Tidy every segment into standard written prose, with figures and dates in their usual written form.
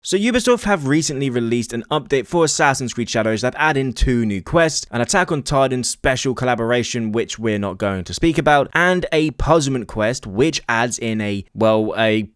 So Ubisoft have recently released an update for Assassin's Creed Shadows that add in 2 new quests, an Attack on Titan special collaboration which we're not going to speak about, and a puzzlement quest which adds in a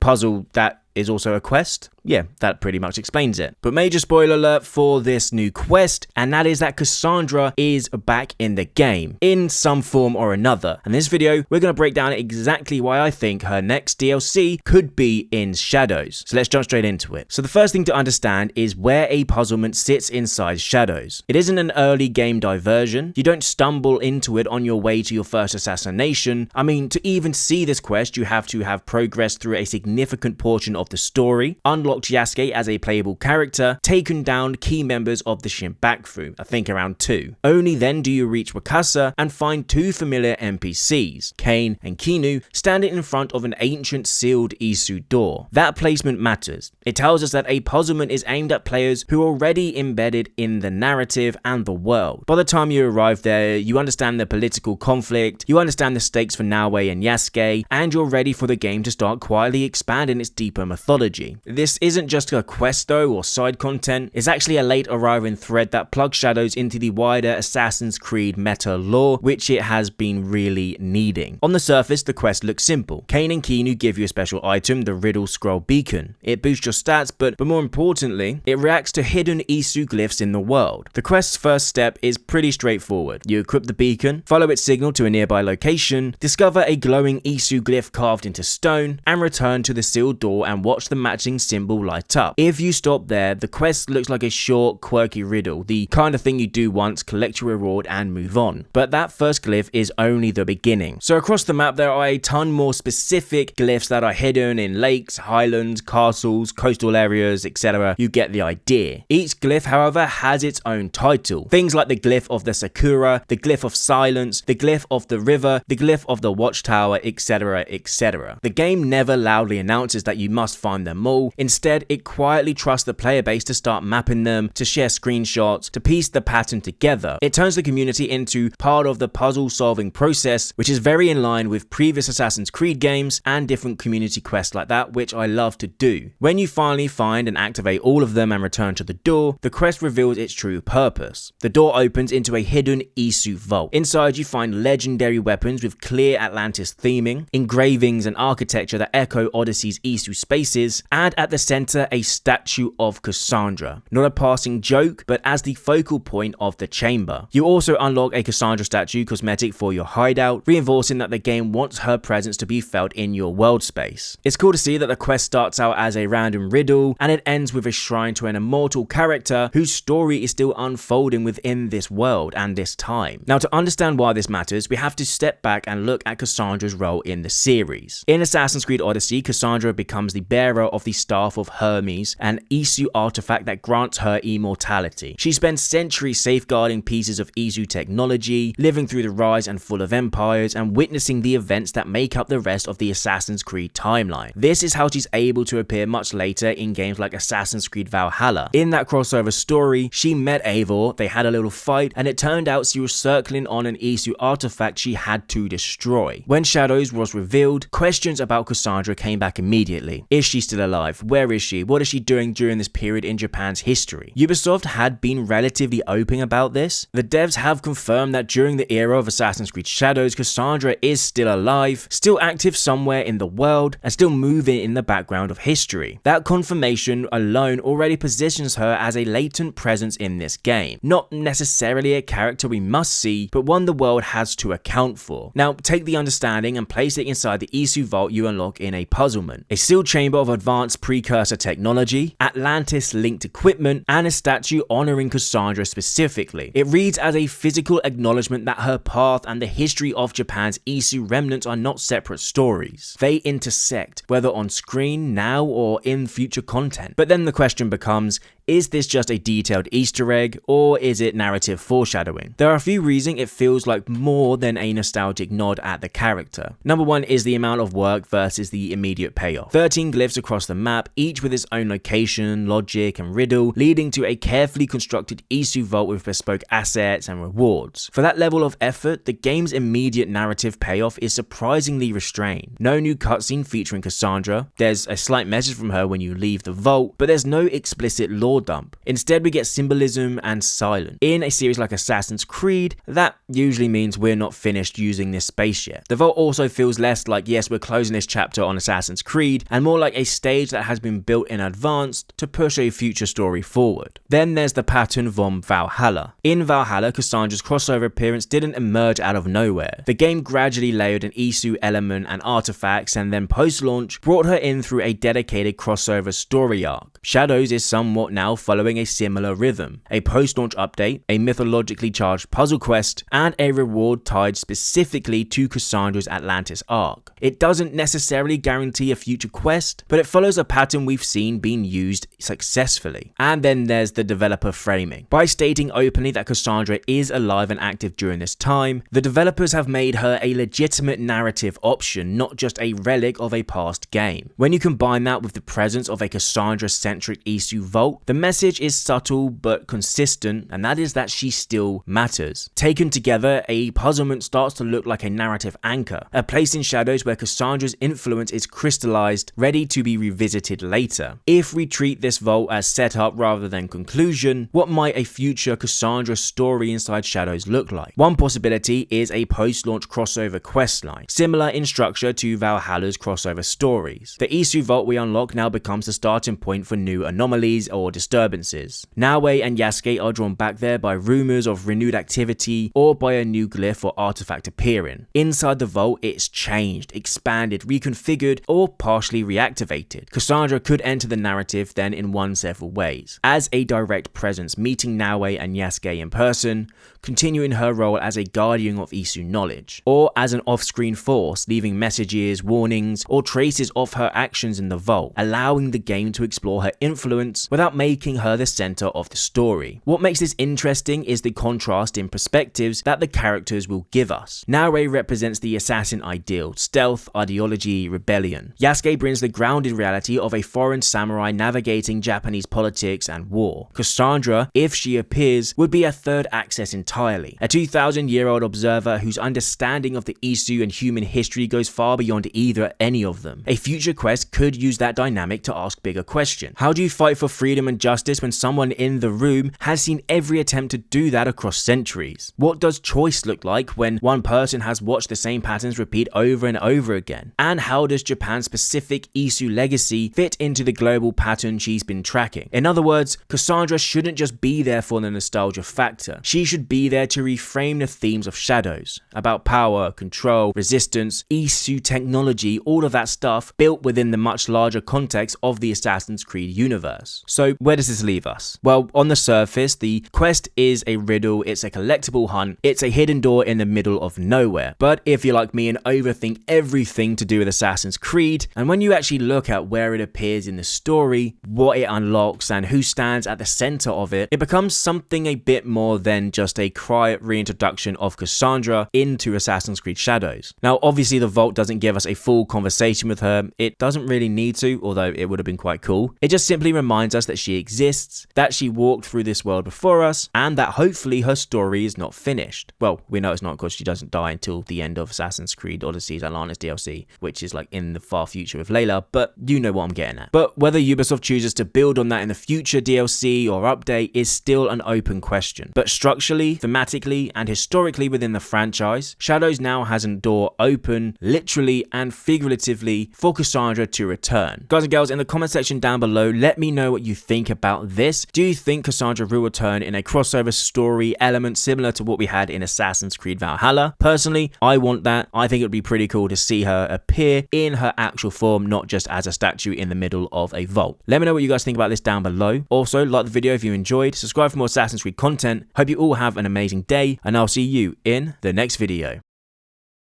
puzzle that is also a quest. Yeah, that pretty much explains it. But major spoiler alert for this new quest, and that is that Cassandra is back in the game, in some form or another. And in this video, we're going to break down exactly why I think her next DLC could be in Shadows. So let's jump straight into it. So the first thing to understand is where a puzzlement sits inside Shadows. It isn't an early game diversion. You don't stumble into it on your way to your first assassination. I mean, to even see this quest, you have to have progressed through a significant portion of the story, unlocked Yasuke as a playable character, taken down key members of the Shinbaku, I think around 2. Only then do you reach Wakasa and find 2 familiar NPCs, Kane and Kinu, standing in front of an ancient sealed Isu door. That placement matters. It tells us that a puzzlement is aimed at players who are already embedded in the narrative and the world. By the time you arrive there, you understand the political conflict, you understand the stakes for Naoe and Yasuke, and you're ready for the game to start quietly expanding its deeper mythology. This isn't just a quest though or side content, it's actually a late arriving thread that plugs Shadows into the wider Assassin's Creed meta lore, which it has been really needing. On the surface, the quest looks simple. Kane and Kinu give you a special item, the Riddle Scroll Beacon. It boosts your stats, but more importantly, it reacts to hidden Isu glyphs in the world. The quest's first step is pretty straightforward. You equip the beacon, follow its signal to a nearby location, discover a glowing Isu glyph carved into stone, and return to the sealed door and watch the matching symbol light up. If you stop there, the quest looks like a short, quirky riddle, the kind of thing you do once, collect your reward and move on. But that first glyph is only the beginning. So across the map there are a ton more specific glyphs that are hidden in lakes, highlands, castles, coastal areas, etc. You get the idea. Each glyph, however, has its own title. Things like the glyph of the Sakura, the glyph of silence, the glyph of the river, the glyph of the watchtower, etc, etc. The game never loudly announces that you must find them all. Instead, it quietly trusts the player base to start mapping them, to share screenshots, to piece the pattern together. It turns the community into part of the puzzle solving process, which is very in line with previous Assassin's Creed games and different community quests like that, which I love to do. When you finally find and activate all of them and return to the door, the quest reveals its true purpose. The door opens into a hidden Isu vault. Inside you find legendary weapons with clear Atlantis theming, engravings and architecture that echo Odyssey's Isu spaces, and at the center a statue of Cassandra. Not a passing joke, but as the focal point of the chamber. You also unlock a Cassandra statue cosmetic for your hideout, reinforcing that the game wants her presence to be felt in your world space. It's cool to see that the quest starts out as a random riddle, and it ends with a shrine to an immortal character whose story is still unfolding within this world and this time. Now, to understand why this matters, we have to step back and look at Cassandra's role in the series. In Assassin's Creed Odyssey, Cassandra becomes the bearer of the Staff of Hermes, an Isu artifact that grants her immortality. She spends centuries safeguarding pieces of Isu technology, living through the rise and fall of empires, and witnessing the events that make up the rest of the Assassin's Creed timeline. This is how she's able to appear much later in games like Assassin's Creed Valhalla. In that crossover story, she met Eivor, they had a little fight, and it turned out she was circling on an Isu artifact she had to destroy. When Shadows was revealed, questions about Cassandra came back immediately. Is she still alive? Where is she? What is she doing during this period in Japan's history? Ubisoft had been relatively open about this. The devs have confirmed that during the era of Assassin's Creed Shadows, Cassandra is still alive, still active somewhere in the world, and still moving in the background of history. That confirmation alone already positions her as a latent presence in this game. Not necessarily a character we must see, but one the world has to account for. Now, take the understanding and place it inside the Isu vault you unlock in a puzzlement. A sealed chamber of advanced precursor technology, Atlantis-linked equipment, and a statue honoring Cassandra specifically. It reads as a physical acknowledgement that her path and the history of Japan's Isu remnants are not separate stories. They intersect, whether on screen now or in future content. But then the question becomes, Is this just a detailed Easter egg, or is it narrative foreshadowing? There are a few reasons it feels like more than a nostalgic nod at the character. Number one is the amount of work versus the immediate payoff. 13 glyphs across the map, each with its own location, logic, and riddle, leading to a carefully constructed Isu vault with bespoke assets and rewards. For that level of effort, the game's immediate narrative payoff is surprisingly restrained. No new cutscene featuring Cassandra, there's a slight message from her when you leave the vault, but there's no explicit lore dump. Instead, we get symbolism and silence. In a series like Assassin's Creed, that usually means we're not finished using this space yet. The vault also feels less like, yes, we're closing this chapter on Assassin's Creed, and more like a stage that has been built in advance to push a future story forward. Then there's the pattern from Valhalla. In Valhalla, Cassandra's crossover appearance didn't emerge out of nowhere. The game gradually layered an Isu element and artifacts, and then post-launch brought her in through a dedicated crossover story arc. Shadows is somewhat now following a similar rhythm. A post-launch update, a mythologically charged puzzle quest, and a reward tied specifically to Cassandra's Atlantis arc. It doesn't necessarily guarantee a future quest, but it follows a pattern we've seen being used successfully. And then there's the developer framing. By stating openly that Cassandra is alive and active during this time, the developers have made her a legitimate narrative option, not just a relic of a past game. When you combine that with the presence of a Cassandra-centric Isu vault, the message is subtle but consistent, and that is that she still matters. Taken together, a puzzlement starts to look like a narrative anchor, a place in Shadows where Cassandra's influence is crystallized, ready to be revisited later. If we treat this vault as setup rather than conclusion, what might a future Cassandra story inside Shadows look like? One possibility is a post-launch crossover questline, similar in structure to Valhalla's crossover stories. The Isu vault we unlock now becomes the starting point for new anomalies or disturbances. Naoe and Yasuke are drawn back there by rumors of renewed activity or by a new glyph or artifact appearing. Inside the vault, it's changed, expanded, reconfigured, or partially reactivated. Cassandra could enter the narrative then in one several ways. As a direct presence, meeting Naoe and Yasuke in person, continuing her role as a guardian of Isu knowledge, or as an off-screen force, leaving messages, warnings, or traces of her actions in the vault, allowing the game to explore her influence without making her the center of the story. What makes this interesting is the contrast in perspectives that the characters will give us. Naoe represents the assassin ideal, stealth, ideology, rebellion. Yasuke brings the grounded reality of a foreign samurai navigating Japanese politics and war. Cassandra, if she appears, would be a third access entirely, a 2,000-year-old observer whose understanding of the Isu and human history goes far beyond either or any of them. A future quest could use that dynamic to ask bigger questions. How do you fight for freedom and justice when someone in the room has seen every attempt to do that across centuries? What does choice look like when one person has watched the same patterns repeat over and over again? And how does Japan's specific Isu legacy fit into the global pattern she's been tracking? In other words, Cassandra shouldn't just be there for the nostalgia factor. She should be there to reframe the themes of Shadows, about power, control, resistance, Isu technology, all of that stuff built within the much larger context of the Assassin's Creed universe. So where does this leave us? Well, on the surface, the quest is a riddle, it's a collectible hunt, it's a hidden door in the middle of nowhere. But if you're like me and overthink everything to do with Assassin's Creed, and when you actually look at where it appears in the story, what it unlocks, and who stands at the center of it, it becomes something a bit more than just a quiet reintroduction of Cassandra into Assassin's Creed Shadows. Now, obviously the vault doesn't give us a full conversation with her, it doesn't really need to, although it would have been quite cool. It just simply reminds us that she exists, that she walked through this world before us, and that hopefully her story is not finished. Well, we know it's not because she doesn't die until the end of Assassin's Creed Odyssey's Atlantis DLC, which is like in the far future with Layla, but you know what I'm getting at. But whether Ubisoft chooses to build on that in the future DLC or update is still an open question. But structurally, thematically, and historically within the franchise, Shadows now has a door open, literally and figuratively, for Cassandra to return. Guys and girls, in the comment section down below, let me know what you think about this. Do you think Cassandra will return in a crossover story element similar to what we had in Assassin's Creed Valhalla? Personally, I want that. I think it would be pretty cool to see her appear in her actual form, not just as a statue in the middle of a vault. Let me know what you guys think about this down below. Also, like the video if you enjoyed, subscribe for more Assassin's Creed content. Hope you all have an amazing day, and I'll see you in the next video.